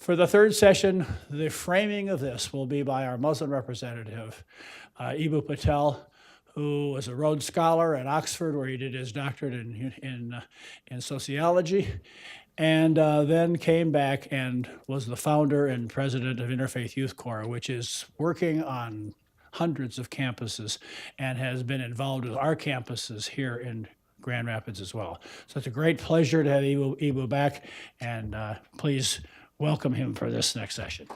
For the third session, the framing of this will be by our Muslim representative, Eboo Patel, who was a Rhodes Scholar at Oxford, where he did his doctorate in sociology, and then came back and was the founder and president of Interfaith Youth Corps, which is working on hundreds of campuses and has been involved with our campuses here in Grand Rapids as well. So it's a great pleasure to have Eboo back, and please welcome him for this next session.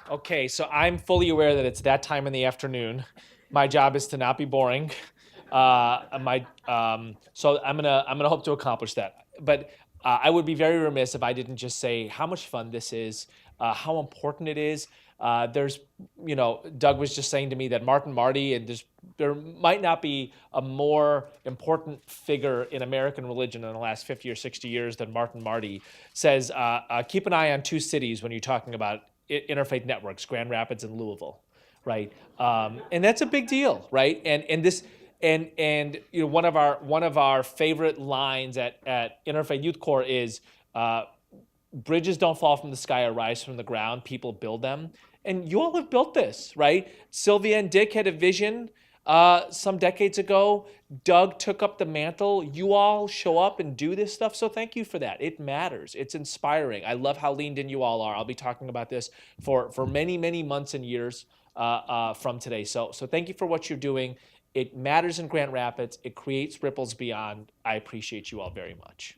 Okay, so I'm fully aware that it's that time in the afternoon. My job is to not be boring. So I'm gonna hope to accomplish that. But I would be very remiss if I didn't just say how much fun this is, how important it is. There's, Doug was just saying to me that Martin Marty, and there might not be a more important figure in American religion in the last 50 or 60 years than Martin Marty, says, keep an eye on two cities when you're talking about interfaith networks, Grand Rapids and Louisville, right? And that's a big deal, right? And one of our favorite lines at Interfaith Youth Corps is bridges don't fall from the sky or rise from the ground, people build them. And you all have built this, right? Sylvia and Dick had a vision some decades ago. Doug took up the mantle. You all show up and do this stuff, so thank you for that. It matters. It's inspiring. I love how leaned in you all are. I'll be talking about this for many, many months and years from today. So thank you for what you're doing. It matters in Grand Rapids. It creates ripples beyond. I appreciate you all very much.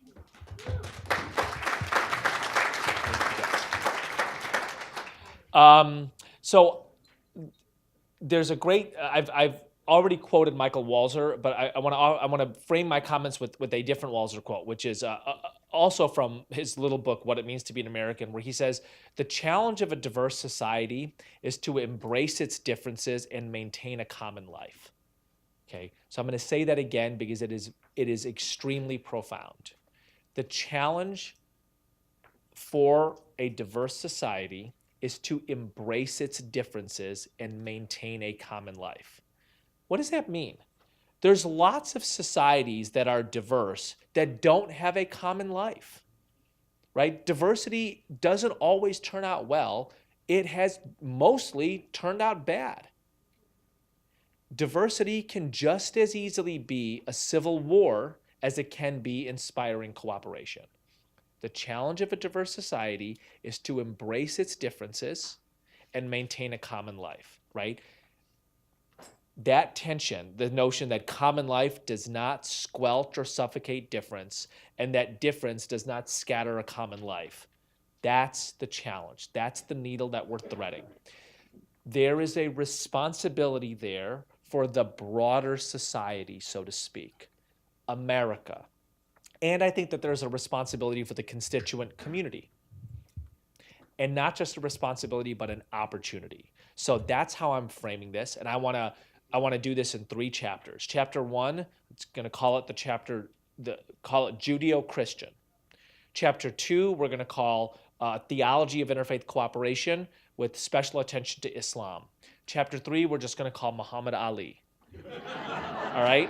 So there's a great, I've already quoted Michael Walzer, but I want to frame my comments with a different Walzer quote, which is also from his little book, What It Means to Be an American, where he says, the challenge of a diverse society is to embrace its differences and maintain a common life. Okay, so I'm going to say that again because it is extremely profound. The challenge for a diverse society is to embrace its differences and maintain a common life. What does that mean? There's lots of societies that are diverse that don't have a common life, right? Diversity doesn't always turn out well. It has mostly turned out bad. Diversity can just as easily be a civil war as it can be inspiring cooperation. The challenge of a diverse society is to embrace its differences and maintain a common life, right? That tension, the notion that common life does not squelch or suffocate difference, and that difference does not scatter a common life, that's the challenge. That's the needle that we're threading. There is a responsibility there for the broader society, so to speak, America. And I think that there's a responsibility for the constituent community. And not just a responsibility, but an opportunity. So that's how I'm framing this. And I want to do this in 3 chapters. Chapter 1, it's going to call it call it Judeo-Christian. Chapter 2, we're going to call Theology of Interfaith Cooperation with special attention to Islam. Chapter 3, we're just going to call Muhammad Ali. All right?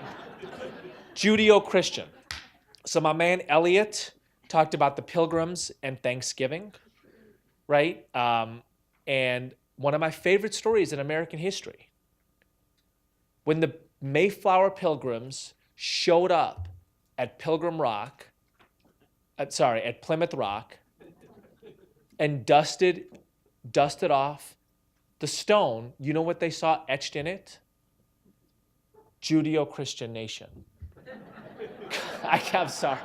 Judeo-Christian. So my man Elliot talked about the Pilgrims and Thanksgiving, right? And one of my favorite stories in American history, when the Mayflower Pilgrims showed up at Plymouth Rock and dusted off the stone, you know what they saw etched in it? Judeo-Christian nation. I'm sorry.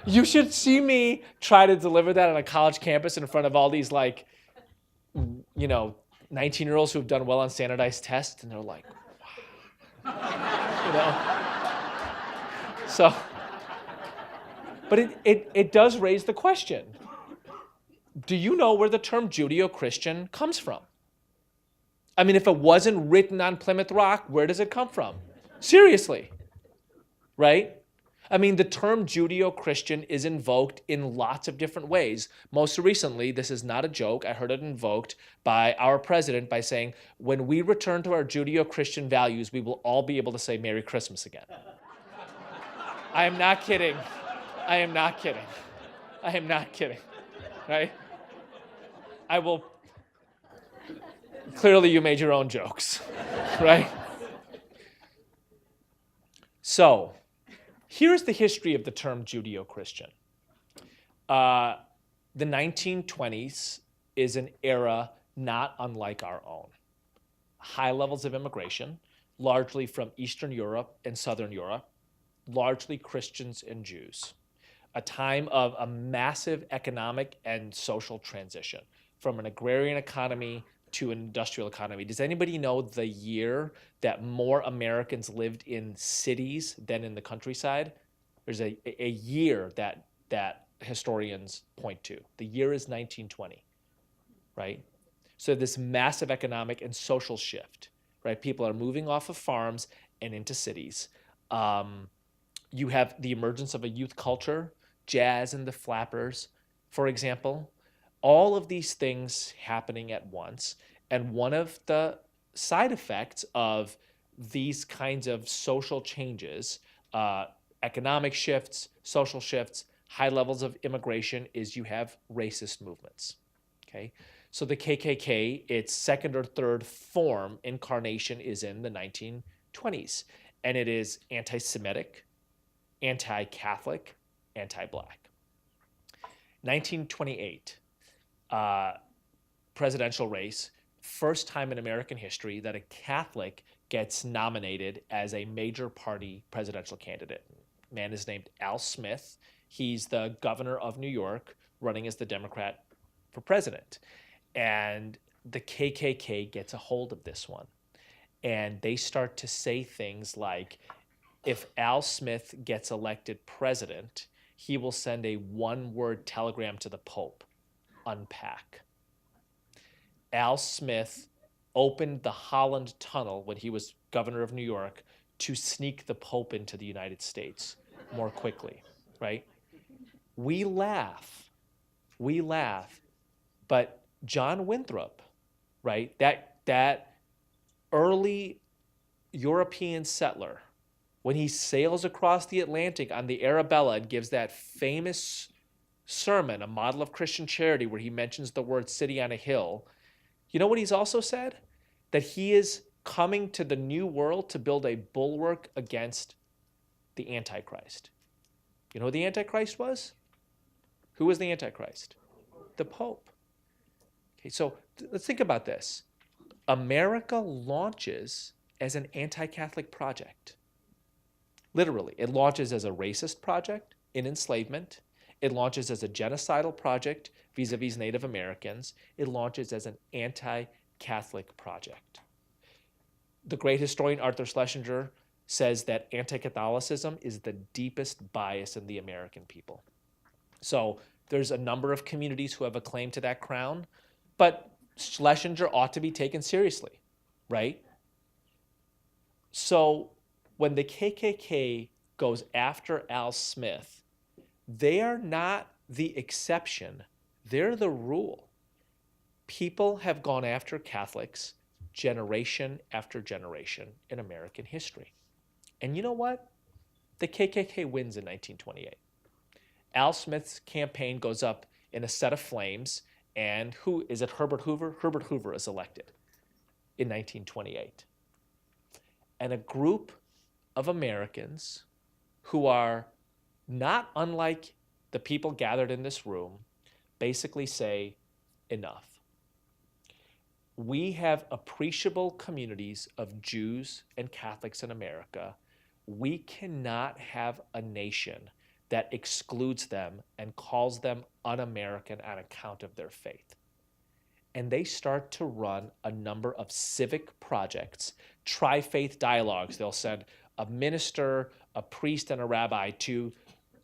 You should see me try to deliver that on a college campus in front of all these 19-year-olds who've done well on standardized tests, and they're like, wow. So, but it does raise the question. Do you know where the term Judeo-Christian comes from? I mean, if it wasn't written on Plymouth Rock, where does it come from? Seriously, right? I mean, the term Judeo-Christian is invoked in lots of different ways. Most recently, this is not a joke, I heard it invoked by our president by saying, when we return to our Judeo-Christian values, we will all be able to say Merry Christmas again. I am not kidding. I am not kidding. I am not kidding. Right? I will. Clearly, you made your own jokes. Right? So, here's the history of the term Judeo-Christian. The 1920s is an era not unlike our own. High levels of immigration, largely from Eastern Europe and Southern Europe, largely Christians and Jews. A time of a massive economic and social transition from an agrarian economy to an industrial economy. Does anybody know the year that more Americans lived in cities than in the countryside? There's a year that historians point to. The year is 1920, right? So this massive economic and social shift, right? People are moving off of farms and into cities. You have the emergence of a youth culture, jazz and the flappers, for example. All of these things happening at once. And one of the side effects of these kinds of social changes, economic shifts, social shifts, high levels of immigration, is you have racist movements. Okay, so the KKK, its second or third form, incarnation, is in the 1920s, and it is anti-Semitic, anti-Catholic, anti-Black. 1928, presidential race, first time in American history that a Catholic gets nominated as a major party presidential candidate. Man is named Al Smith. He's the governor of New York, running as the Democrat for president. And the KKK gets a hold of this one. And they start to say things like, if Al Smith gets elected president, he will send a one-word telegram to the Pope: unpack. Al Smith opened the Holland Tunnel when he was governor of New York to sneak the Pope into the United States more quickly, right? We laugh, but John Winthrop, right, that early European settler, when he sails across the Atlantic on the Arabella and gives that famous sermon, A Model of Christian Charity, where he mentions the word city on a hill, you know what he's also said? That he is coming to the New World to build a bulwark against the Antichrist. You know who the Antichrist was? Who was the Antichrist? The Pope. Okay, so let's think about this. America launches as an anti-Catholic project. Literally, it launches as a racist project in enslavement. It launches as a genocidal project vis-a-vis Native Americans. It launches as an anti-Catholic project. The great historian Arthur Schlesinger says that anti-Catholicism is the deepest bias in the American people. So there's a number of communities who have a claim to that crown, but Schlesinger ought to be taken seriously, right? So when the KKK goes after Al Smith, they are not the exception, they're the rule. People have gone after Catholics generation after generation in American history. And you know what? The KKK wins in 1928. Al Smith's campaign goes up in a set of flames, and who is it? Herbert Hoover? Herbert Hoover is elected in 1928. And a group of Americans who are not unlike the people gathered in this room basically say, enough. We have appreciable communities of Jews and Catholics in America. We cannot have a nation that excludes them and calls them un-American on account of their faith. And they start to run a number of civic projects, tri-faith dialogues. They'll send a minister, a priest, and a rabbi to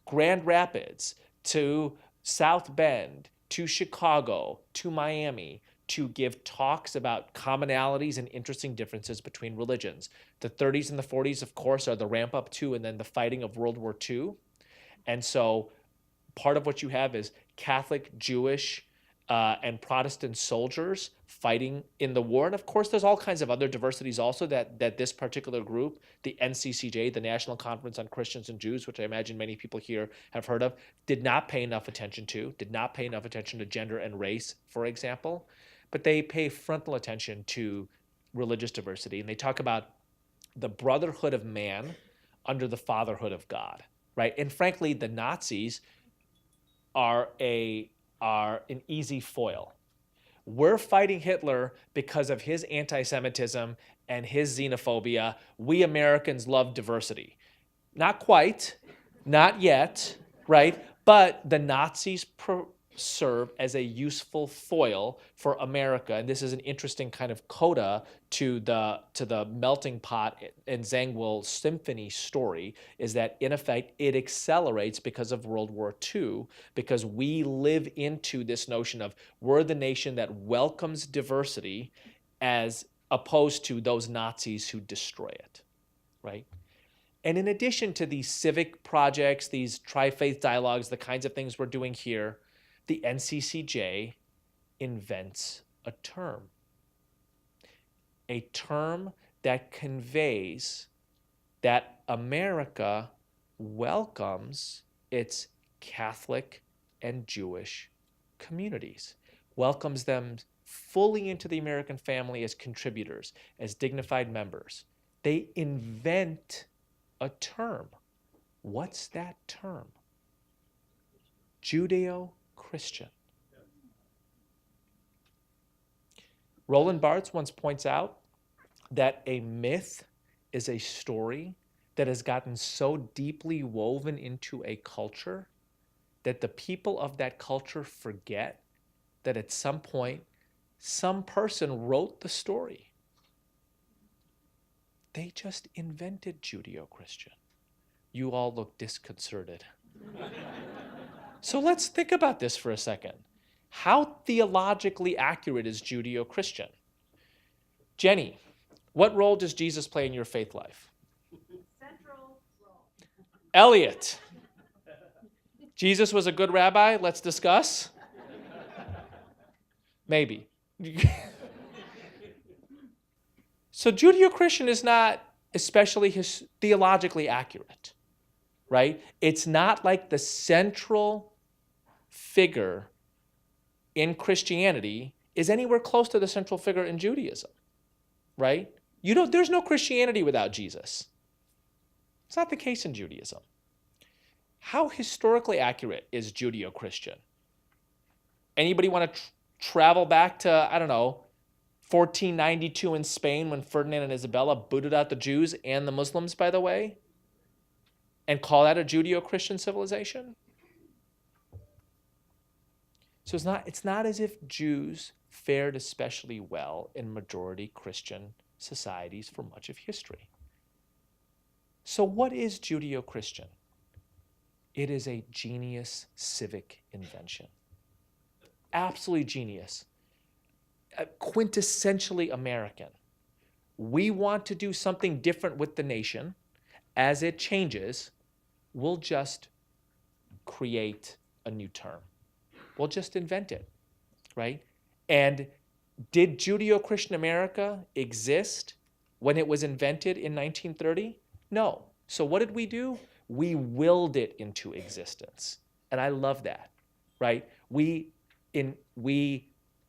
Grand Rapids, to South Bend, to Chicago, to Miami, to give talks about commonalities and interesting differences between religions. The 30s and the 40s, of course, are the ramp up to and then the fighting of World War II. And so part of what you have is Catholic, Jewish, and Protestant soldiers fighting in the war. And of course, there's all kinds of other diversities also that this particular group, the NCCJ, the National Conference on Christians and Jews, which I imagine many people here have heard of, did not pay enough attention to gender and race, for example. But they pay frontal attention to religious diversity. And they talk about the brotherhood of man under the fatherhood of God, right? And frankly, the Nazis are an easy foil. We're fighting Hitler because of his anti-Semitism and his xenophobia. We Americans love diversity. Not quite, not yet, right? But the Nazis serve as a useful foil for America, and this is an interesting kind of coda to the melting pot and Zangwill symphony story, is that in effect it accelerates because of World War II, because we live into this notion of we're the nation that welcomes diversity as opposed to those Nazis who destroy it, right? And in addition to these civic projects, these tri-faith dialogues, the kinds of things we're doing here, the NCCJ invents a term that conveys that America welcomes its Catholic and Jewish communities, welcomes them fully into the American family as contributors, as dignified members. They invent a term. What's that term? Judeo-Christian. Roland Barthes once points out that a myth is a story that has gotten so deeply woven into a culture that the people of that culture forget that at some point, some person wrote the story. They just invented Judeo-Christian. You all look disconcerted. So let's think about this for a second. How theologically accurate is Judeo-Christian? Jenny, what role does Jesus play in your faith life? Central role. Elliot, Jesus was a good rabbi? Let's discuss. Maybe. So Judeo-Christian is not especially theologically accurate, right? It's not like the central figure in Christianity is anywhere close to the central figure in Judaism, right? There's no Christianity without Jesus. It's not the case in Judaism. How historically accurate is Judeo-Christian? Anybody want to travel back to, 1492 in Spain when Ferdinand and Isabella booted out the Jews and the Muslims, by the way, and call that a Judeo-Christian civilization? So it's not as if Jews fared especially well in majority Christian societies for much of history. So what is Judeo-Christian? It is a genius civic invention. Absolutely genius. Quintessentially American. We want to do something different with the nation. As it changes, we'll just create a new term. We'll just invent it, right? And did Judeo-Christian America exist when it was invented in 1930? No. So what did we do? We willed it into existence. And I love that, right? We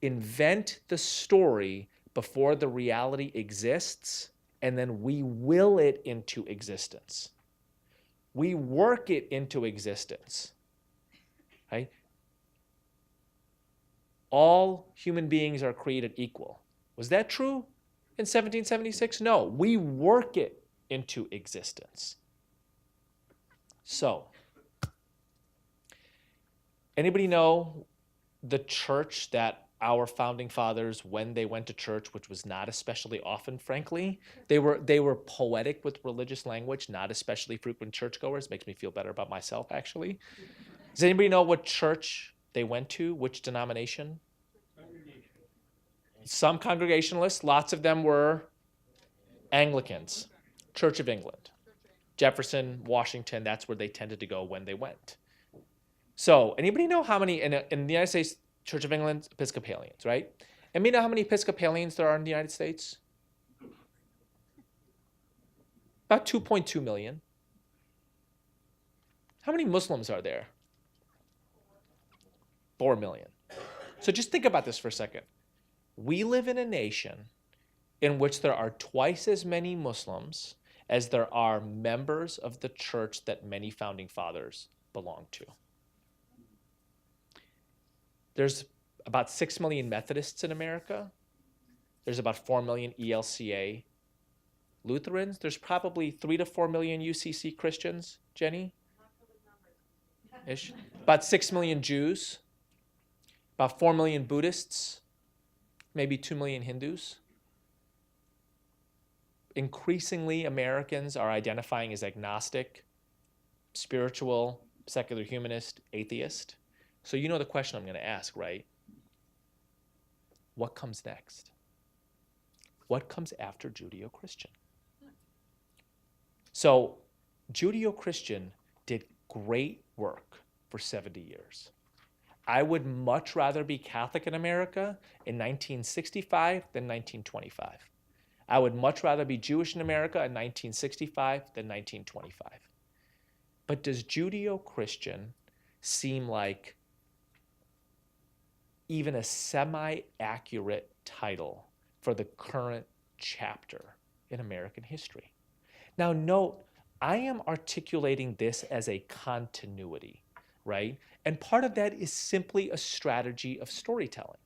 invent the story before the reality exists, and then we will it into existence. We work it into existence, right? All human beings are created equal. Was that true in 1776? No, we work it into existence. So, anybody know the church that our founding fathers, when they went to church, which was not especially often, frankly, they were poetic with religious language, not especially frequent churchgoers. Makes me feel better about myself, actually. Does anybody know what church they went to? Which denomination? Some Congregationalists. Lots of them were Anglicans. Church of England. Jefferson, Washington, that's where they tended to go when they went. So, anybody know how many, in the United States, Church of England, Episcopalians, right? And you know how many Episcopalians there are in the United States? About 2.2 million. How many Muslims are there? 4 million. So just think about this for a second. We live in a nation in which there are twice as many Muslims as there are members of the church that many founding fathers belong to. There's about 6 million Methodists in America. There's about 4 million ELCA Lutherans. There's probably 3 to 4 million UCC Christians, Jenny? Ish. About 6 million Jews. About 4 million Buddhists. Maybe 2 million Hindus. Increasingly, Americans are identifying as agnostic, spiritual, secular humanist, atheist. So you know the question I'm going to ask, right? What comes next? What comes after Judeo-Christian? So Judeo-Christian did great work for 70 years. I would much rather be Catholic in America in 1965 than 1925. I would much rather be Jewish in America in 1965 than 1925. But does Judeo-Christian seem like even a semi-accurate title for the current chapter in American history? Now note, I am articulating this as a continuity, right? And part of that is simply a strategy of storytelling.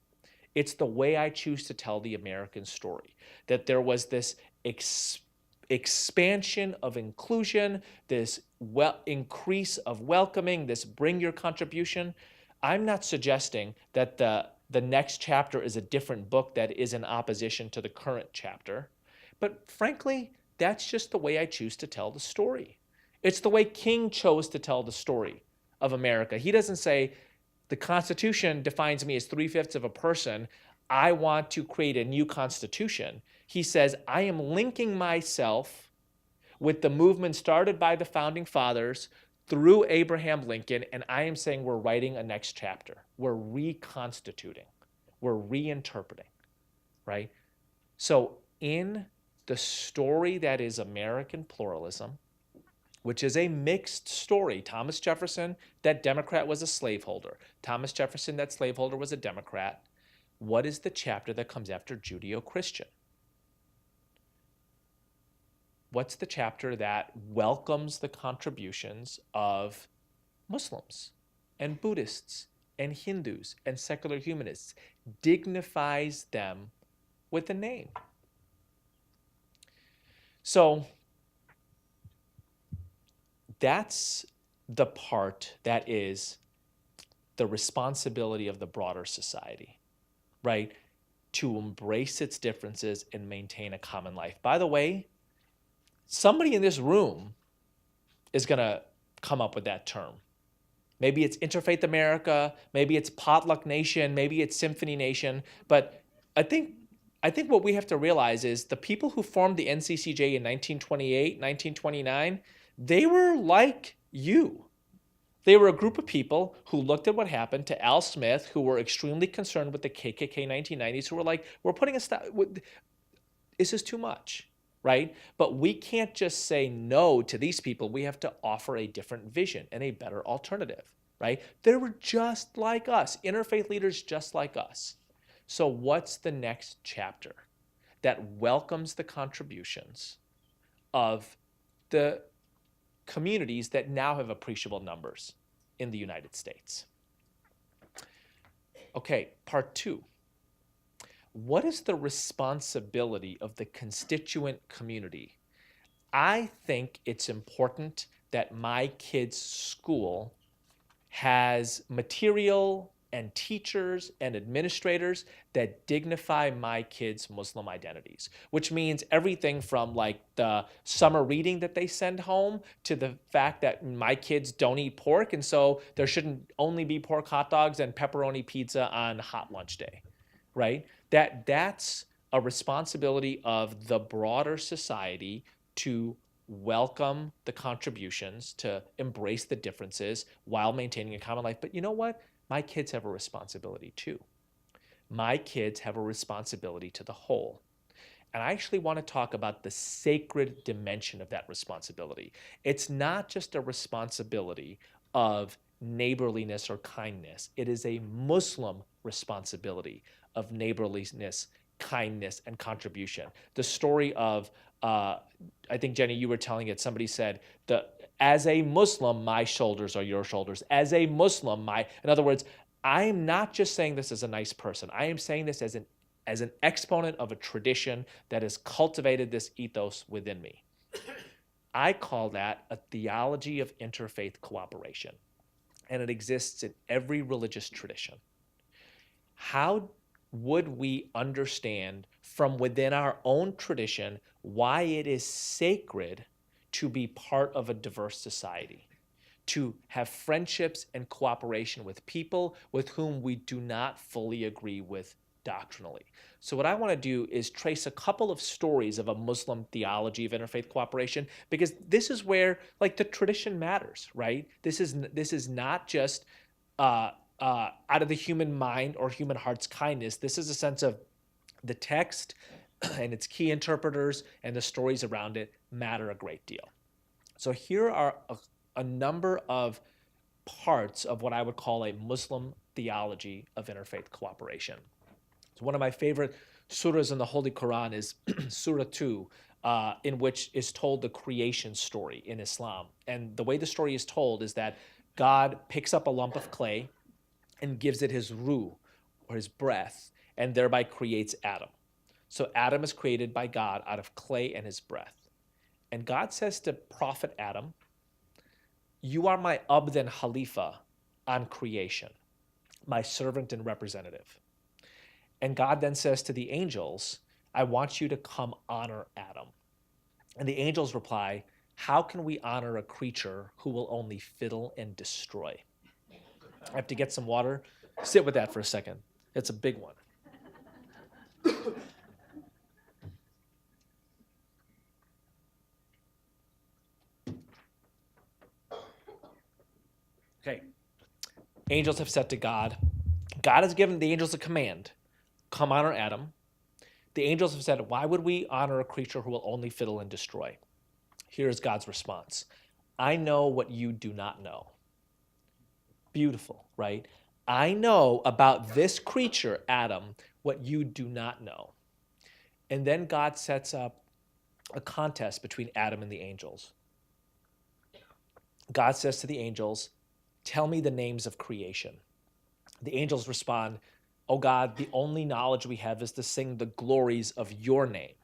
It's the way I choose to tell the American story, that there was this expansion of inclusion, this increase of welcoming, this bring your contribution. I'm not suggesting that the next chapter is a different book that is in opposition to the current chapter. But frankly, that's just the way I choose to tell the story. It's the way King chose to tell the story of America. He doesn't say, the Constitution defines me as 3/5 of a person. I want to create a new Constitution. He says, I am linking myself with the movement started by the Founding Fathers through Abraham Lincoln, and I am saying we're writing a next chapter. We're reconstituting. We're reinterpreting, right? So in the story that is American pluralism, which is a mixed story. Thomas Jefferson, that Democrat, was a slaveholder. Thomas Jefferson, that slaveholder, was a Democrat. What is the chapter that comes after Judeo-Christian? What's the chapter that welcomes the contributions of Muslims and Buddhists and Hindus and secular humanists, dignifies them with a name? So that's the part that is the responsibility of the broader society, right? To embrace its differences and maintain a common life. By the way, somebody in this room is going to come up with that term. Maybe it's Interfaith America, maybe it's Potluck Nation, maybe it's Symphony Nation, but I think what we have to realize is the people who formed the NCCJ in 1928, 1929, they were like you. They were a group of people who looked at what happened to Al Smith, who were extremely concerned with the KKK 1990s, who were like, we're putting a stop. This is too much, right? But we can't just say no to these people. We have to offer a different vision and a better alternative, right? They were just like us, interfaith leaders just like us. So what's the next chapter that welcomes the contributions of the communities that now have appreciable numbers in the United States? Okay, part 2. What is the responsibility of the constituent community? I think it's important that my kid's school has material and teachers and administrators that dignify my kids' Muslim identities, which means everything from like the summer reading that they send home to the fact that my kids don't eat pork, and so there shouldn't only be pork hot dogs and pepperoni pizza on hot lunch day, right? That's a responsibility of the broader society to welcome the contributions, to embrace the differences while maintaining a common life. But you know what? my kids have a responsibility too. My kids have a responsibility to the whole. And I actually want to talk about the sacred dimension of that responsibility. It's not just a responsibility of neighborliness or kindness. It is a Muslim responsibility of neighborliness, kindness, and contribution. The story of, I think, Jenny, you were telling it, somebody said, as a Muslim, my shoulders are your shoulders. As a Muslim, in other words, I am not just saying this as a nice person. I am saying this as an exponent of a tradition that has cultivated this ethos within me. I call that a theology of interfaith cooperation, and it exists in every religious tradition. How would we understand from within our own tradition why it is sacred to be part of a diverse society, to have friendships and cooperation with people with whom we do not fully agree with doctrinally? So what I want to do is trace a couple of stories of a Muslim theology of interfaith cooperation, because this is where the tradition matters, right? This is not just out of the human mind or human heart's kindness. This is a sense of the text and its key interpreters and the stories around it matter a great deal. So here are a number of parts of what I would call a Muslim theology of interfaith cooperation. So one of my favorite surahs in the Holy Quran is Surah 2, in which is told the creation story in Islam. And the way the story is told is that God picks up a lump of clay and gives it his ruh, or his breath, and thereby creates Adam. So Adam is created by God out of clay and his breath. And God says to Prophet Adam, "You are my abd and Khalifa on creation, my servant and representative." And God then says to the angels, "I want you to come honor Adam." And the angels reply, "How can we honor a creature who will only fiddle and destroy?" I have to get some water. Sit with that for a second. It's a big one. Okay. Angels have said to God, God has given the angels a command. Come honor Adam. The angels have said, why would we honor a creature who will only fiddle and destroy? Here's God's response. I know what you do not know. Beautiful, right? I know about this creature, Adam, what you do not know. And then God sets up a contest between Adam and the angels. God says to the angels, tell me the names of creation. The angels respond, oh God, the only knowledge we have is to sing the glories of your name.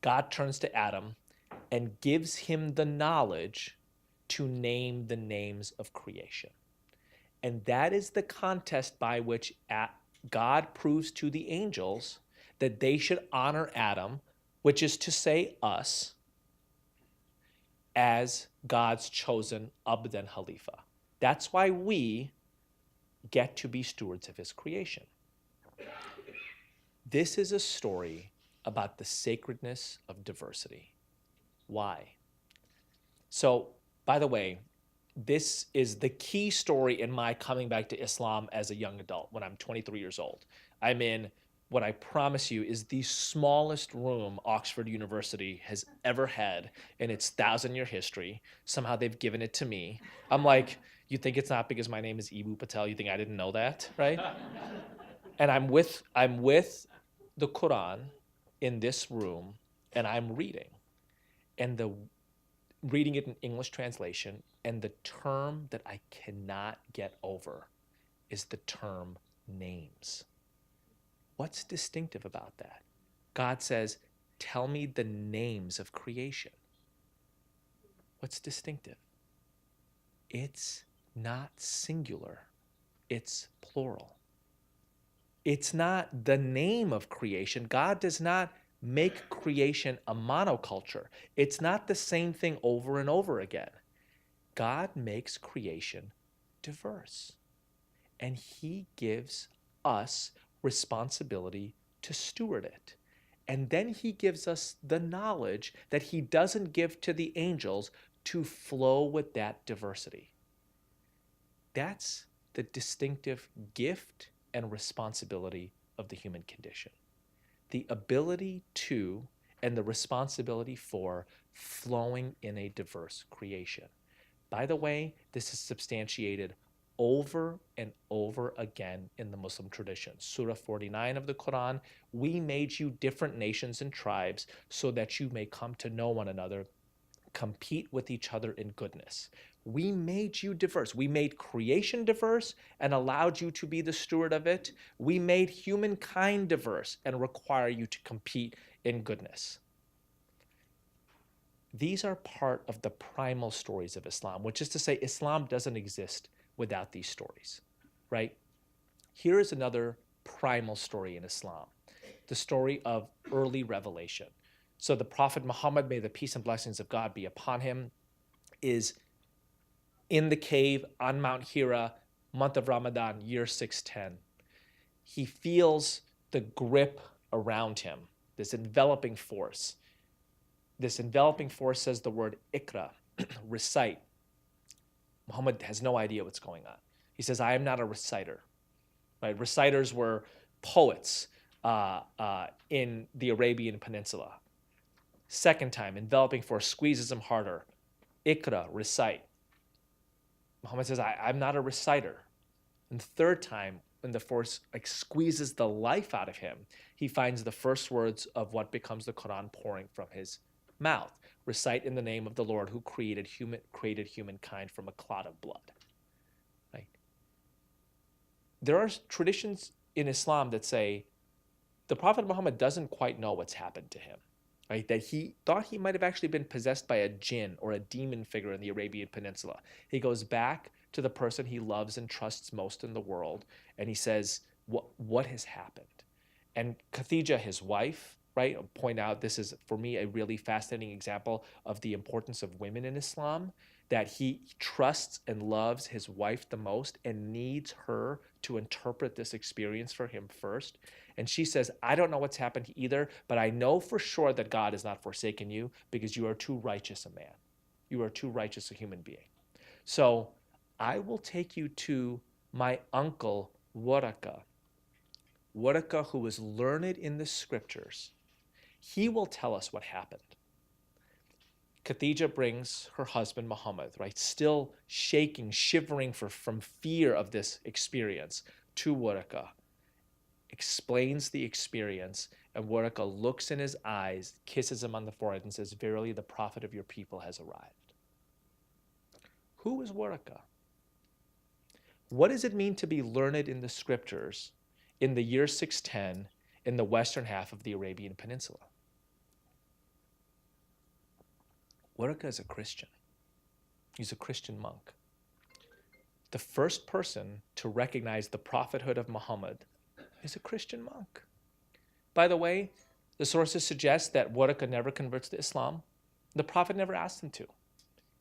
God turns to Adam and gives him the knowledge to name the names of creation. And that is the contest by which God proves to the angels that they should honor Adam, which is to say us, as God's chosen Abd and Khalifa. That's why we get to be stewards of his creation. This is a story about the sacredness of diversity. Why? So, by the way, this is the key story in my coming back to Islam as a young adult when I'm 23 years old. I'm in what I promise you is the smallest room Oxford University has ever had in its 1,000-year history. Somehow they've given it to me. I'm like, you think it's not because my name is Eboo Patel? You think I didn't know that, right? And I'm with the Quran in this room, and I'm reading. And reading it in English translation, and the term that I cannot get over is the term names. What's distinctive about that? God says, tell me the names of creation. What's distinctive? It's not singular, it's plural. It's not the name of creation. God does not make creation a monoculture. It's not the same thing over and over again. God makes creation diverse. And he gives us responsibility to steward it. And then he gives us the knowledge that he doesn't give to the angels to flow with that diversity. That's the distinctive gift and responsibility of the human condition. The ability to and the responsibility for flowing in a diverse creation. By the way, this is substantiated over and over again in the Muslim tradition. Surah 49 of the Quran, we made you different nations and tribes so that you may come to know one another, compete with each other in goodness. We made you diverse. We made creation diverse and allowed you to be the steward of it. We made humankind diverse and require you to compete in goodness. These are part of the primal stories of Islam, which is to say Islam doesn't exist without these stories, right? Here is another primal story in Islam, the story of early revelation. So the Prophet Muhammad, may the peace and blessings of God be upon him, is in the cave on Mount Hira, month of Ramadan, year 610. He feels the grip around him, this enveloping force. This enveloping force says the word ikra, recite. Muhammad has no idea what's going on. He says, I am not a reciter. Right? Reciters were poets in the Arabian Peninsula. Second time, enveloping force squeezes him harder. Ikra, recite. Muhammad says, I'm not a reciter. And third time, when the force squeezes the life out of him, he finds the first words of what becomes the Quran pouring from his mouth. Recite in the name of the Lord who created humankind from a clot of blood. Right? There are traditions in Islam that say the Prophet Muhammad doesn't quite know what's happened to him. Right? That he thought he might have actually been possessed by a jinn or a demon figure in the Arabian Peninsula. He goes back to the person he loves and trusts most in the world, and he says, what has happened? And Khadija, his wife, right, I'll point out this is, for me, a really fascinating example of the importance of women in Islam, that he trusts and loves his wife the most and needs her to interpret this experience for him first. And she says, I don't know what's happened either, but I know for sure that God has not forsaken you because you are too righteous a man. You are too righteous a human being. So I will take you to my uncle, Waraka, who was learned in the scriptures. He will tell us what happened. Khadija brings her husband Muhammad, right, still shaking, shivering from fear of this experience, to Waraka, explains the experience, and Waraka looks in his eyes, kisses him on the forehead, and says, verily, the prophet of your people has arrived. Who is Waraka? What does it mean to be learned in the scriptures in the year 610 in the western half of the Arabian Peninsula? Waraka is a Christian. He's a Christian monk. The first person to recognize the prophethood of Muhammad is a Christian monk. By the way, the sources suggest that Waraka never converts to Islam. The prophet never asked him to.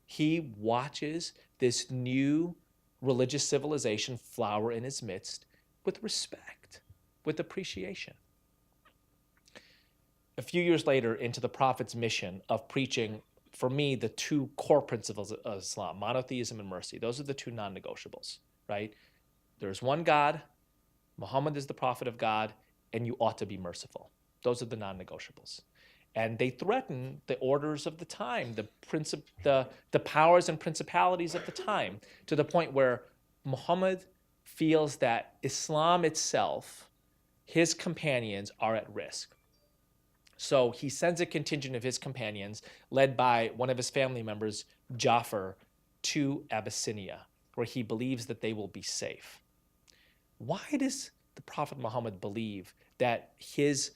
He watches this new religious civilization flower in his midst with respect, with appreciation. A few years later, into the prophet's mission of preaching, for me, the two core principles of Islam, monotheism and mercy. Those are the two non-negotiables, right? There's one God, Muhammad is the prophet of God, and you ought to be merciful. Those are the non-negotiables. And they threaten the orders of the time, the powers and principalities of the time, to the point where Muhammad feels that Islam itself, his companions, are at risk. So he sends a contingent of his companions, led by one of his family members, Ja'far, to Abyssinia, where he believes that they will be safe. Why does the Prophet Muhammad believe that his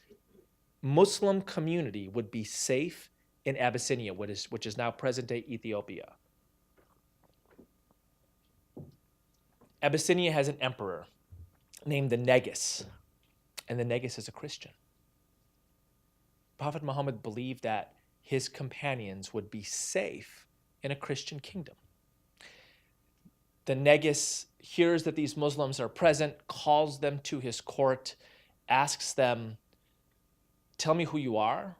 Muslim community would be safe in Abyssinia, which is now present-day Ethiopia? Abyssinia has an emperor named the Negus, and the Negus is a Christian. Prophet Muhammad believed that his companions would be safe in a Christian kingdom. The Negus hears that these Muslims are present, calls them to his court, asks them, tell me who you are,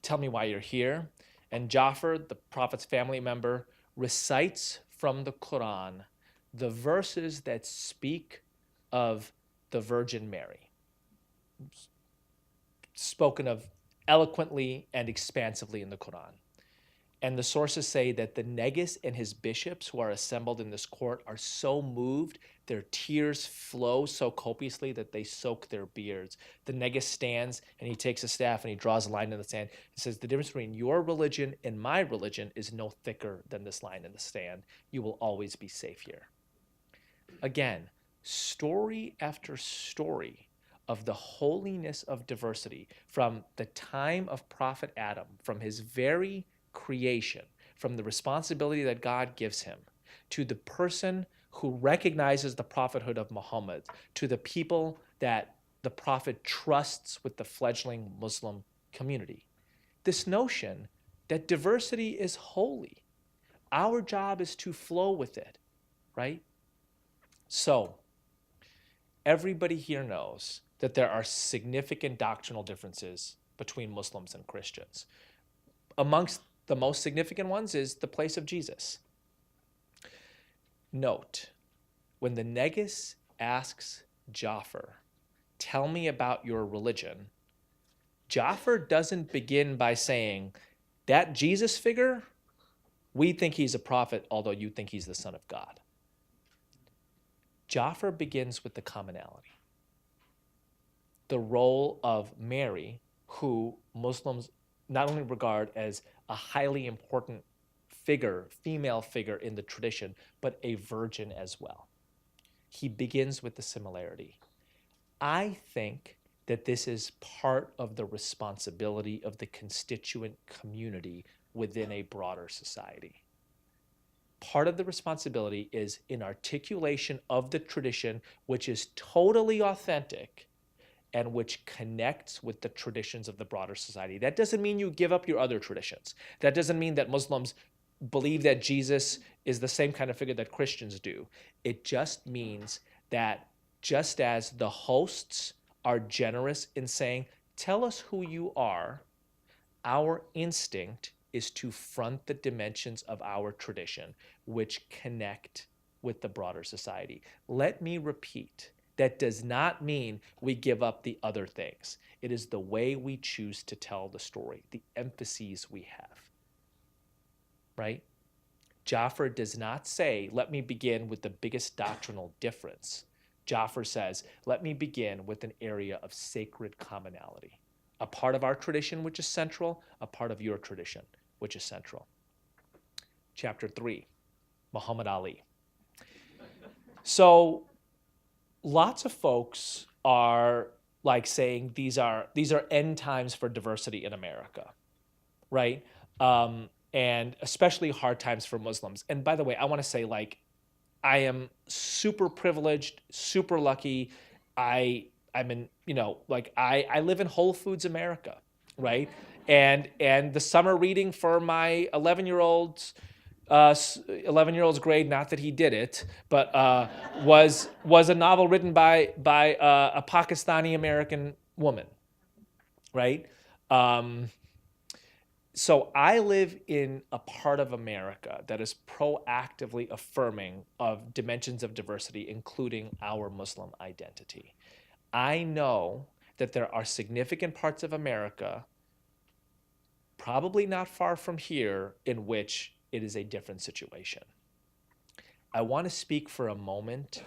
tell me why you're here. And Ja'far, the Prophet's family member, recites from the Quran the verses that speak of the Virgin Mary, spoken of eloquently and expansively in the Quran. And the sources say that the Negus and his bishops who are assembled in this court are so moved, their tears flow so copiously that they soak their beards. The Negus stands and he takes a staff and he draws a line in the sand. He says, the difference between your religion and my religion is no thicker than this line in the sand. You will always be safe here. Again, story after story of the holiness of diversity from the time of Prophet Adam, from his very creation, from the responsibility that God gives him, to the person who recognizes the prophethood of Muhammad, to the people that the prophet trusts with the fledgling Muslim community. This notion that diversity is holy. Our job is to flow with it, right? So, everybody here knows that there are significant doctrinal differences between Muslims and Christians. Amongst the most significant ones is the place of Jesus. Note, when the Negus asks Ja'far, tell me about your religion, Ja'far doesn't begin by saying, that Jesus figure, we think he's a prophet, although you think he's the Son of God. Ja'far begins with the commonality. The role of Mary, who Muslims not only regard as a highly important figure, female figure in the tradition, but a virgin as well. He begins with the similarity. I think that this is part of the responsibility of the constituent community within a broader society. Part of the responsibility is in articulation of the tradition, which is totally authentic and which connects with the traditions of the broader society. That doesn't mean you give up your other traditions. That doesn't mean that Muslims believe that Jesus is the same kind of figure that Christians do. It just means that just as the hosts are generous in saying, tell us who you are, our instinct is to front the dimensions of our tradition, which connect with the broader society. Let me repeat, that does not mean we give up the other things. It is the way we choose to tell the story, the emphases we have, right? Ja'far does not say, let me begin with the biggest doctrinal difference. Ja'far says, let me begin with an area of sacred commonality. A part of our tradition, which is central, a part of your tradition, which is central. Chapter 3, Muhammad Ali. So lots of folks are like saying these are end times for diversity in America, right? And especially hard times for Muslims. And by the way, I want to say, like, I am super privileged, super lucky. I'm in, I live in Whole Foods America, right? And the summer reading for my 11-year-old's grade, not that he did it, but was a novel written by a Pakistani American woman, right? So I live in a part of America that is proactively affirming of dimensions of diversity, including our Muslim identity. I know that there are significant parts of America, probably not far from here, in which it is a different situation. I want to speak for a moment,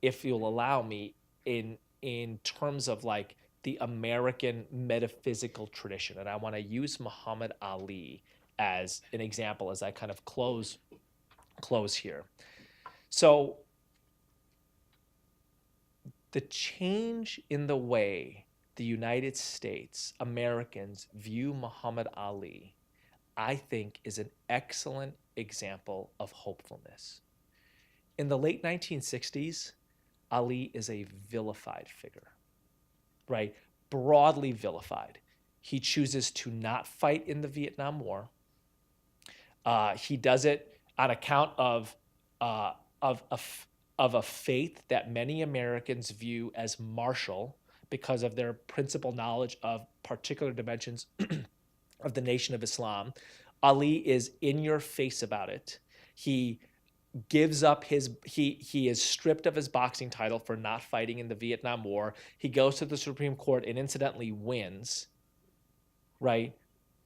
if you'll allow me, in terms of like the American metaphysical tradition. And I want to use Muhammad Ali as an example as I kind of close here. So the change in the way the United States, Americans view Muhammad Ali, I think is an excellent example of hopefulness. In the late 1960s, Ali is a vilified figure, right? Broadly vilified. He chooses to not fight in the Vietnam War. He does it on account of a faith that many Americans view as martial because of their principal knowledge of particular dimensions of the Nation of Islam. Ali is in your face about it. He gives up he is stripped of his boxing title for not fighting in the Vietnam War. He goes to the Supreme Court and incidentally wins, right,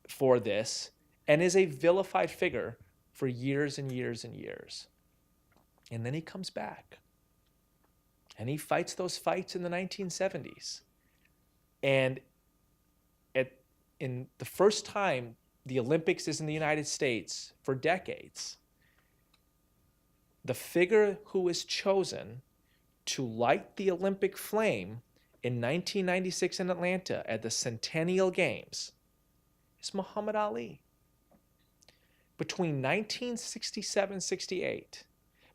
for this, and is a vilified figure for years and years and years. And then he comes back and he fights those fights in the 1970s. And in the first time the Olympics is in the United States for decades, the figure who is chosen to light the Olympic flame in 1996 in Atlanta at the Centennial Games is Muhammad Ali. Between 1967-68,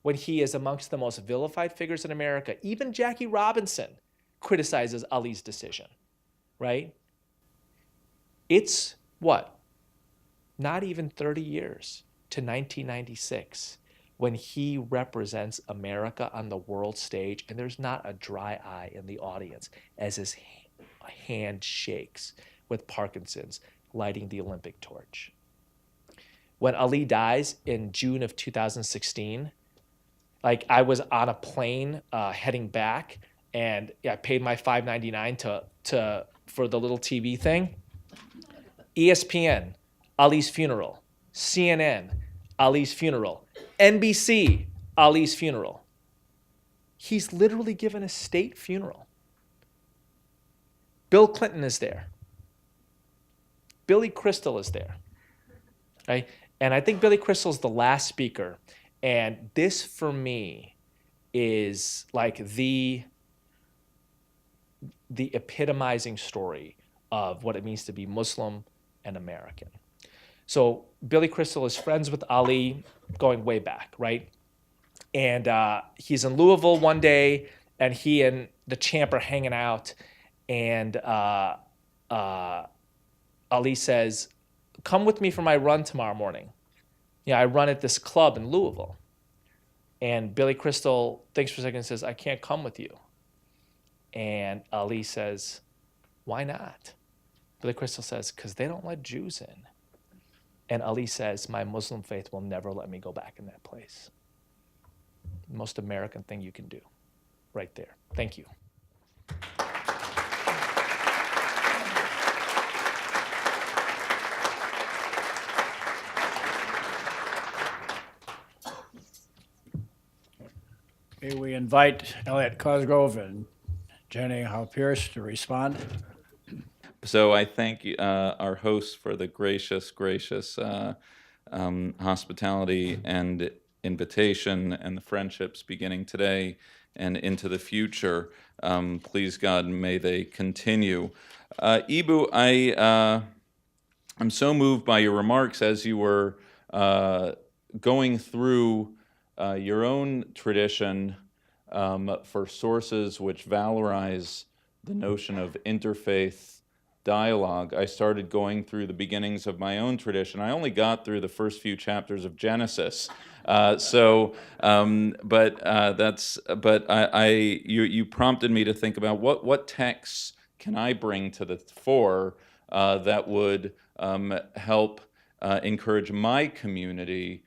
when he is amongst the most vilified figures in America, even Jackie Robinson criticizes Ali's decision, right? It's what? Not even 30 years to 1996 when he represents America on the world stage, and there's not a dry eye in the audience as his hand shakes with Parkinson's, lighting the Olympic torch. When Ali dies in June of 2016, like I was on a plane heading back, and I paid my $5.99 for the little TV thing. ESPN, Ali's funeral. CNN, Ali's funeral. NBC, Ali's funeral. He's literally given a state funeral. Bill Clinton is there. Billy Crystal is there. Right? And I think Billy Crystal's the last speaker. And this, for me, is like the epitomizing story of what it means to be Muslim and American. So Billy Crystal is friends with Ali going way back, right? And he's in Louisville one day, and he and the champ are hanging out, and Ali says, "Come with me for my run tomorrow morning. Yeah, I run at this club in Louisville." And Billy Crystal thinks for a second and says, "I can't come with you." And Ali says, "Why not?" Billy Crystal says, "Because they don't let Jews in." And Ali says, "My Muslim faith will never let me go back in that place." Most American thing you can do, right there. Thank you. Okay, we invite Elliot Cosgrove and Jenny Howe Pierce to respond. So I thank our hosts for the gracious hospitality and invitation and the friendships beginning today and into the future. Please God, may they continue. Eboo, I'm so moved by your remarks as you were going through your own tradition for sources which valorize the notion of interfaith dialogue. I started going through the beginnings of my own tradition. I only got through the first few chapters of Genesis. You prompted me to think about what texts can I bring to the fore that would help encourage my community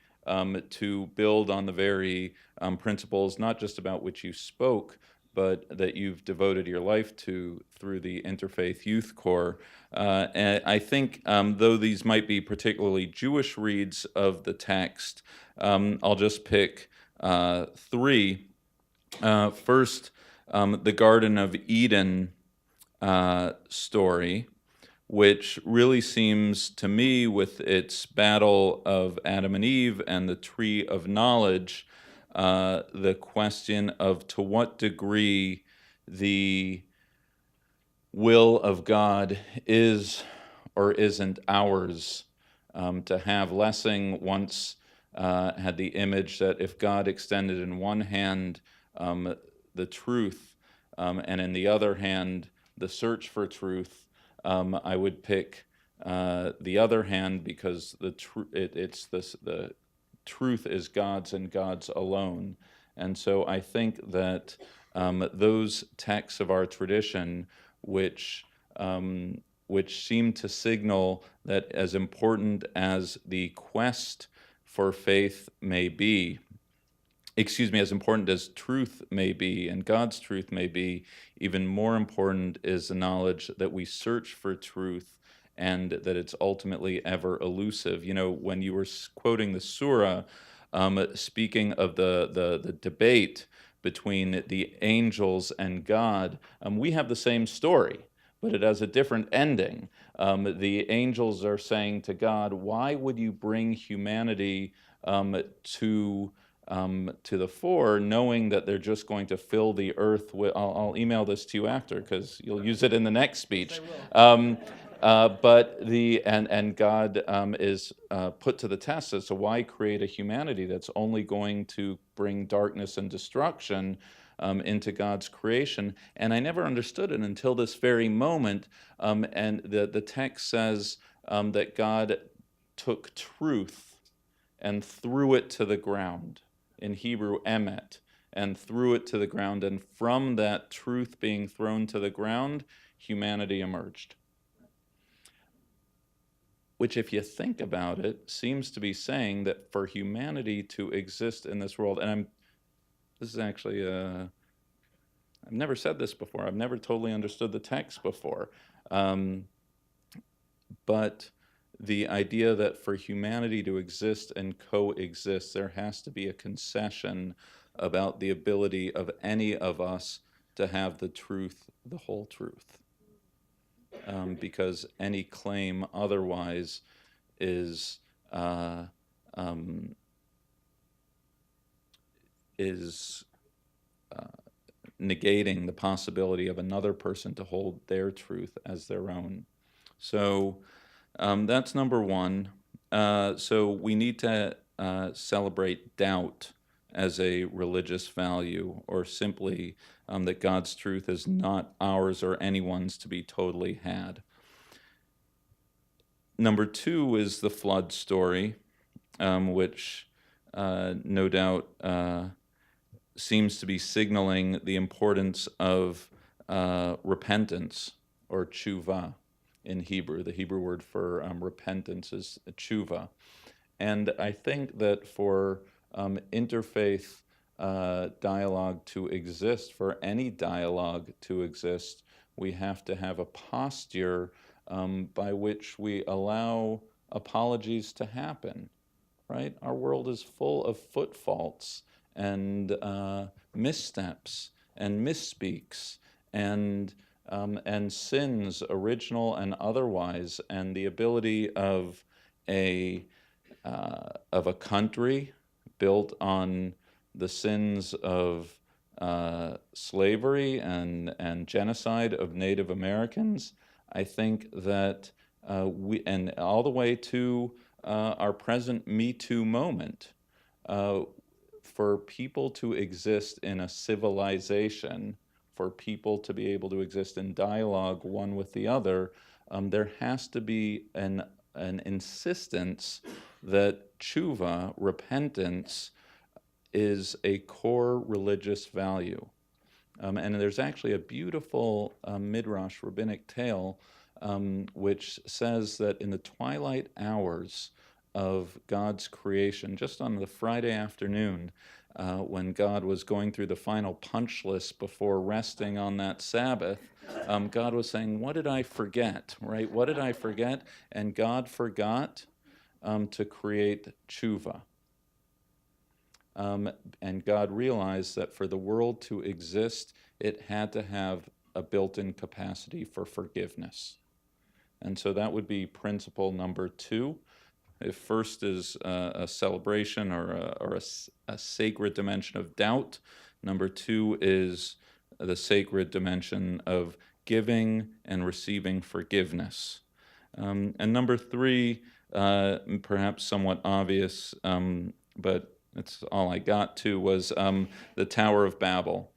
to build on the very principles, not just about which you spoke, but that you've devoted your life to through the Interfaith Youth Corps. And I think, though these might be particularly Jewish reads of the text, I'll just pick three. First, the Garden of Eden story, which really seems to me, with its battle of Adam and Eve and the tree of knowledge, the question of to what degree the will of God is or isn't ours to have. Lessing once had the image that if God extended in one hand the truth and in the other hand the search for truth, I would pick the other hand, because the truth is God's and God's alone. And so I think that those texts of our tradition, which seem to signal that as important as the quest for faith may be, as important as truth may be and God's truth may be, even more important is the knowledge that we search for truth and that it's ultimately ever elusive. You know, when you were quoting the surah, speaking of the debate between the angels and God, we have the same story, but it has a different ending. The angels are saying to God, why would you bring humanity to the fore, knowing that they're just going to fill the earth with. I'll email this to you after because you'll use it in the next speech. But God is put to the test as to why create a humanity that's only going to bring darkness and destruction into God's creation. And I never understood it until this very moment. And the text says that God took truth and threw it to the ground. In Hebrew, emet, and threw it to the ground. And from that truth being thrown to the ground, humanity emerged. Which, if you think about it, seems to be saying that for humanity to exist in this world, and this is actually, I've never said this before, I've never totally understood the text before, but the idea that for humanity to exist and coexist, there has to be a concession about the ability of any of us to have the truth, the whole truth. Because any claim otherwise is negating the possibility of another person to hold their truth as their own. So that's number one. So we need to celebrate doubt as a religious value, or simply that God's truth is not ours or anyone's to be totally had. Number two is the flood story, which no doubt seems to be signaling the importance of repentance, or tshuva in Hebrew. The Hebrew word for repentance is tshuva. And I think that for interfaith dialogue to exist, for any dialogue to exist, we have to have a posture by which we allow apologies to happen, right? Our world is full of foot faults and missteps and misspeaks and sins, original and otherwise, and the ability of a country built on the sins of slavery and genocide of Native Americans. I think that we, and all the way to our present Me Too moment, for people to exist in a civilization, for people to be able to exist in dialogue one with the other, there has to be an insistence that tshuva, repentance, is a core religious value. And there's actually a beautiful midrash, rabbinic tale, which says that in the twilight hours of God's creation, just on the Friday afternoon, when God was going through the final punch list before resting on that Sabbath, God was saying, what did I forget, right? What did I forget? And God forgot to create tshuva. And God realized that for the world to exist, it had to have a built-in capacity for forgiveness. And so that would be principle number two. If first is a celebration or a sacred dimension of doubt, number two is the sacred dimension of giving and receiving forgiveness. And number three, perhaps somewhat obvious, but that's all I got to, was the Tower of Babel.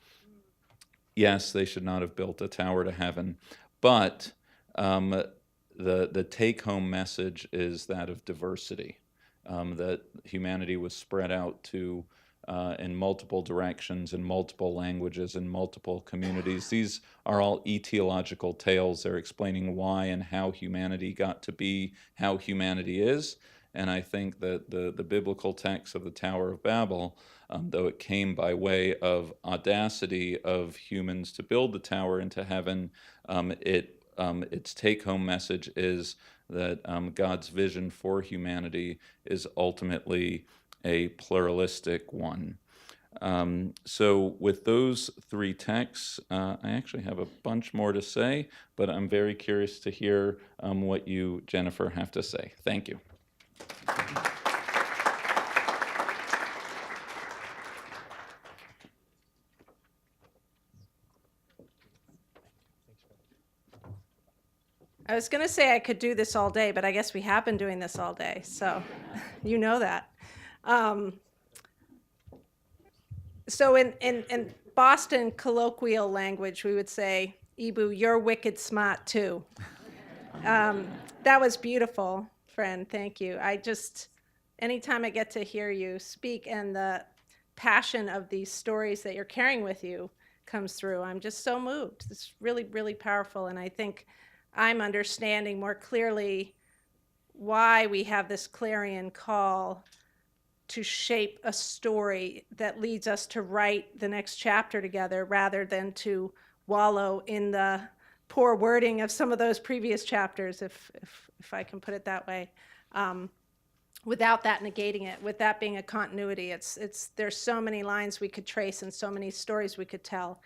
Yes, they should not have built a tower to heaven, but the take-home message is that of diversity, that humanity was spread out to in multiple directions, in multiple languages, in multiple communities. These are all etiological tales. They're explaining why and how humanity got to be how humanity is. And I think that the biblical text of the Tower of Babel, though it came by way of audacity of humans to build the tower into heaven, its take-home message is that God's vision for humanity is ultimately a pluralistic one. So with those three texts, I actually have a bunch more to say, but I'm very curious to hear what you, Jennifer, have to say. Thank you. I was going to say I could do this all day, but I guess we have been doing this all day, so you know that. So in Boston colloquial language, we would say, Eboo, you're wicked smart too. That was beautiful, friend. Thank you. Anytime I get to hear you speak and the passion of these stories that you're carrying with you comes through, I'm just so moved. It's really, really powerful, and I think I'm understanding more clearly why we have this clarion call to shape a story that leads us to write the next chapter together rather than to wallow in the poor wording of some of those previous chapters, if I can put it that way, without that negating it, with that being a continuity. There's so many lines we could trace and so many stories we could tell.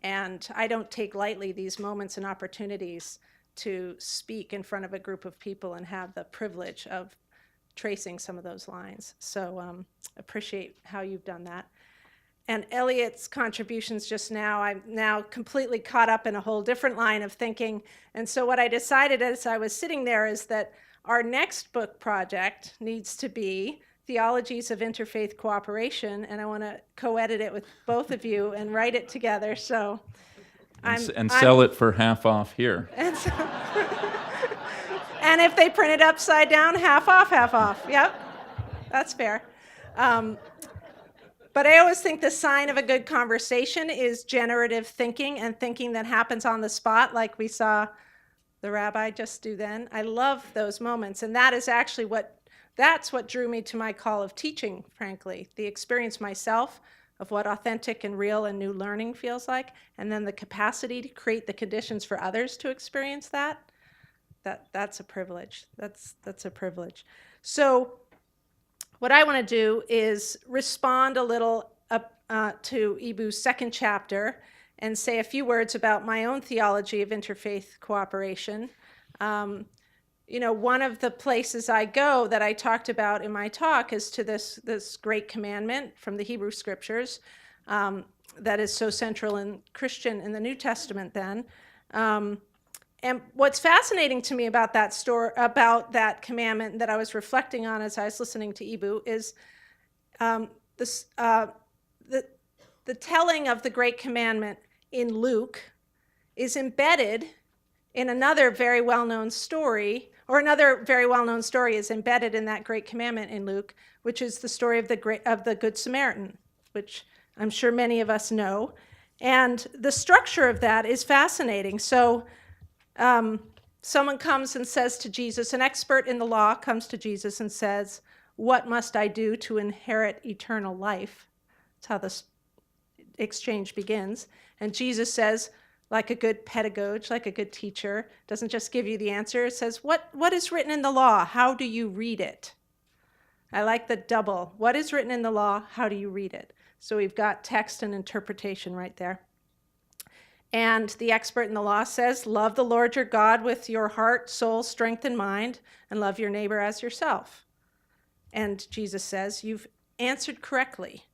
And I don't take lightly these moments and opportunities to speak in front of a group of people and have the privilege of tracing some of those lines. So appreciate how you've done that. And Elliot's contributions just now, I'm now completely caught up in a whole different line of thinking. And so what I decided as I was sitting there is that our next book project needs to be Theologies of Interfaith Cooperation, and I want to co-edit it with both of you and write it together. So And sell it for half off here. And if they print it upside down, half off, half off. Yep, that's fair. But I always think the sign of a good conversation is generative thinking and thinking that happens on the spot, like we saw the rabbi just do then. I love those moments, and that is actually that's what drew me to my call of teaching, frankly. The experience myself of what authentic and real and new learning feels like, and then the capacity to create the conditions for others to experience that's a privilege. That's a privilege. So what I want to do is respond a little to Eboo's second chapter and say a few words about my own theology of interfaith cooperation. One of the places I go that I talked about in my talk is to this great commandment from the Hebrew scriptures that is so central and Christian in the New Testament then. And what's fascinating to me about about that commandment that I was reflecting on as I was listening to Eboo is the telling of the great commandment in Luke is embedded in another very well-known story, or another very well-known story is embedded in that great commandment in Luke, which is the story of the Good Samaritan, which I'm sure many of us know. And the structure of that is fascinating. So someone comes and says to Jesus, an expert in the law comes to Jesus and says, "What must I do to inherit eternal life?" That's how this exchange begins. And Jesus says, like a good pedagogue, like a good teacher, doesn't just give you the answer. It says, what is written in the law? How do you read it? I like the double. What is written in the law? How do you read it? So we've got text and interpretation right there. And the expert in the law says, love the Lord your God with your heart, soul, strength, and mind, and love your neighbor as yourself. And Jesus says, you've answered correctly.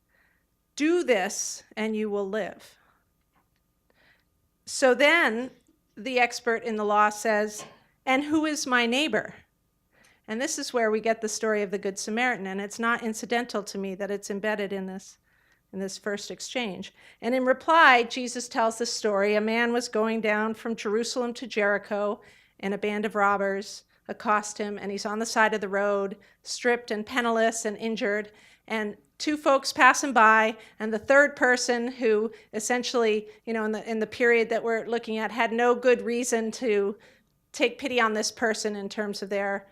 Do this and you will live. So then the expert in the law says, and who is my neighbor? And this is where we get the story of the Good Samaritan, and it's not incidental to me that it's embedded in this first exchange. And in reply, Jesus tells this story. A man was going down from Jerusalem to Jericho, and a band of robbers accost him, and he's on the side of the road, stripped and penniless and injured, and two folks pass him by, and the third person, who essentially, in the period that we're looking at, had no good reason to take pity on this person in terms of their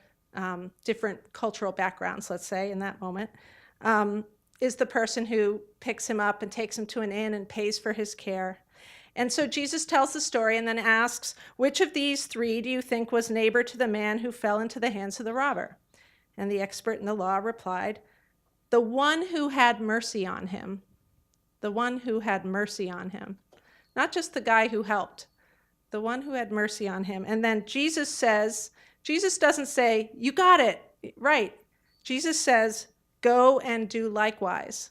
different cultural backgrounds, let's say, in that moment, is the person who picks him up and takes him to an inn and pays for his care. And so Jesus tells the story and then asks, which of these three do you think was neighbor to the man who fell into the hands of the robber? And the expert in the law replied, the one who had mercy on him. The one who had mercy on him. Not just the guy who helped, the one who had mercy on him. And then Jesus doesn't say, you got it, right. Jesus says, go and do likewise.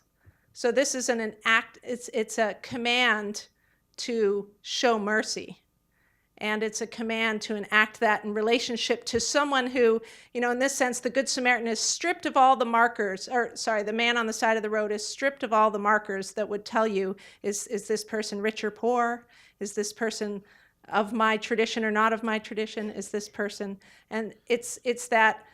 So this is an act, it's a command to show mercy. And it's a command to enact that in relationship to someone who, in this sense, the Good Samaritan is stripped of all the markers, the man on the side of the road is stripped of all the markers that would tell you, is this person rich or poor? Is this person of my tradition or not of my tradition? Is this person? And it's that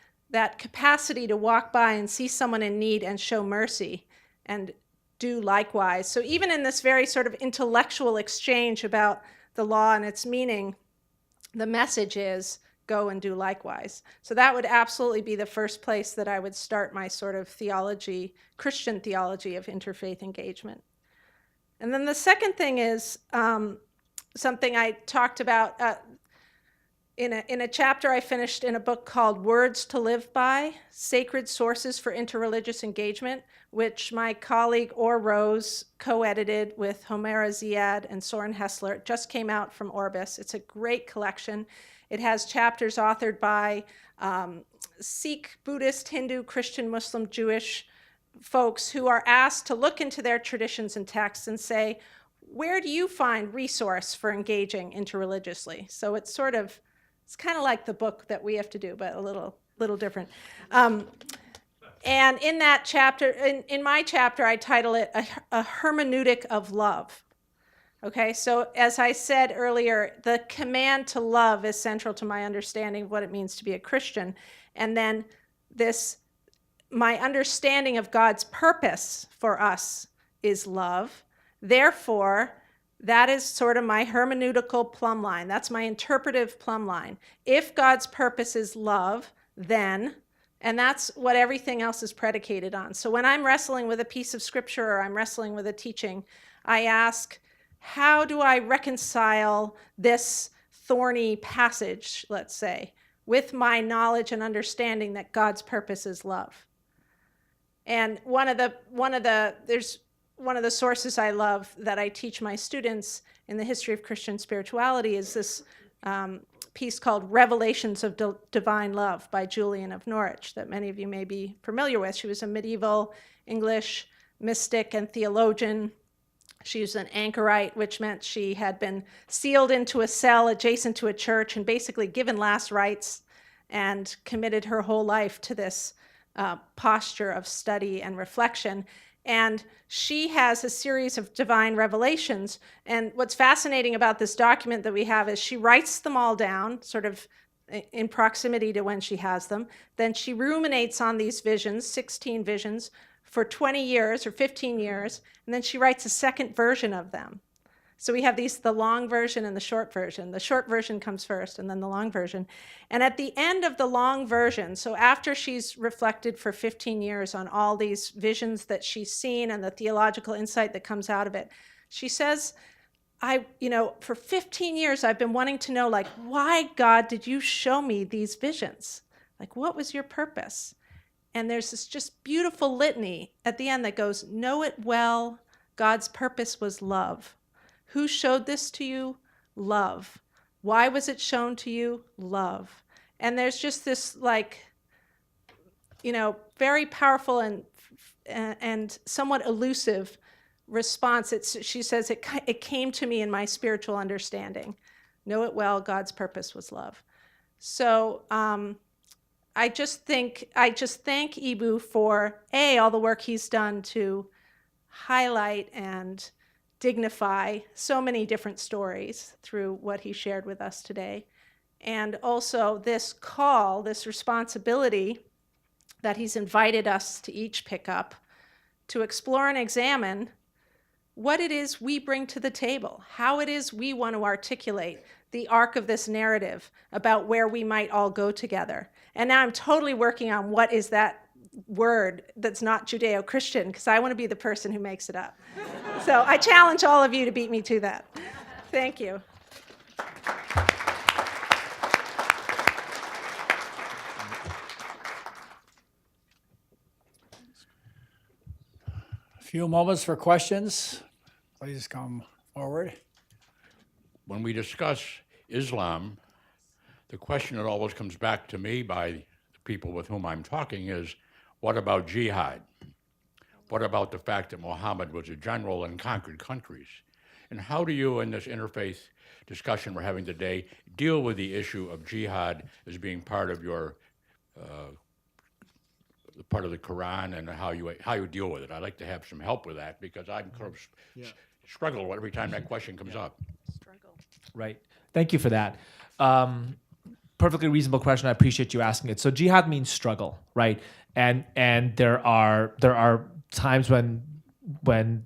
capacity to walk by and see someone in need and show mercy and do likewise. So even in this very sort of intellectual exchange about the law and its meaning, the message is go and do likewise. So that would absolutely be the first place that I would start my sort of theology, Christian theology of interfaith engagement. And then the second thing is something I talked about in a chapter I finished in a book called Words to Live By, Sacred Sources for Interreligious Engagement, which my colleague Rhodes co-edited with Homera Ziad and Soren Hessler. It just came out from Orbis. It's a great collection. It has chapters authored by Sikh, Buddhist, Hindu, Christian, Muslim, Jewish folks who are asked to look into their traditions and texts and say, where do you find resource for engaging interreligiously? So it's kind of like the book that we have to do, but a little different. And in that chapter, in my chapter, I title it a Hermeneutic of Love. Okay, so as I said earlier, the command to love is central to my understanding of what it means to be a Christian. And then my understanding of God's purpose for us is love. Therefore, that is sort of my hermeneutical plumb line. That's my interpretive plumb line. If God's purpose is love, then, and that's what everything else is predicated on. So when I'm wrestling with a piece of scripture or I'm wrestling with a teaching, I ask, how do I reconcile this thorny passage, let's say, with my knowledge and understanding that God's purpose is love? And one of the sources I love that I teach my students in the history of Christian spirituality is this piece called Revelations of Divine Love by Julian of Norwich that many of you may be familiar with. She was a medieval English mystic and theologian. She was an anchorite, which meant she had been sealed into a cell adjacent to a church and basically given last rites and committed her whole life to this posture of study and reflection. And she has a series of divine revelations. And what's fascinating about this document that we have is she writes them all down, sort of in proximity to when she has them. Then she ruminates on these visions, 16 visions, for 20 years or 15 years. And then she writes a second version of them. So we have the long version and the short version. The short version comes first and then the long version. And at the end of the long version, so after she's reflected for 15 years on all these visions that she's seen and the theological insight that comes out of it, she says, for 15 years, I've been wanting to know, why, God, did you show me these visions? What was your purpose? And there's this just beautiful litany at the end that goes, know it well, God's purpose was love. Who showed this to you? Love. Why was it shown to you? Love. And there's just this very powerful and somewhat elusive response. She says, it came to me in my spiritual understanding. Know it well, God's purpose was love. So I just thank Eboo for all the work he's done to highlight and dignify so many different stories through what he shared with us today. And also this call, this responsibility that he's invited us to each pick up to explore and examine what it is we bring to the table, how it is we want to articulate the arc of this narrative about where we might all go together. And now I'm totally working on what is that word that's not Judeo-Christian, because I want to be the person who makes it up. So I challenge all of you to beat me to that. Thank you. A few moments for questions. Please come forward. When we discuss Islam, the question that always comes back to me by the people with whom I'm talking is, what about jihad? What about the fact that Muhammad was a general and conquered countries? And how do you, in this interfaith discussion we're having today, deal with the issue of jihad as being part of your part of the Quran, and how you deal with it? I'd like to have some help with that, because I'm kind of struggle every time that question comes up. Right. Thank you for that. Perfectly reasonable question. I appreciate you asking it. So jihad means struggle, right? And there are times when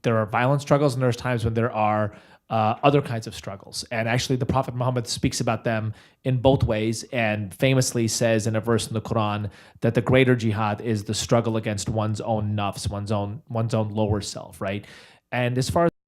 there are violent struggles, and there's times when there are other kinds of struggles. And actually, the Prophet Muhammad speaks about them in both ways, and famously says in a verse in the Quran that the greater jihad is the struggle against one's own nafs, one's own lower self, right? And as far as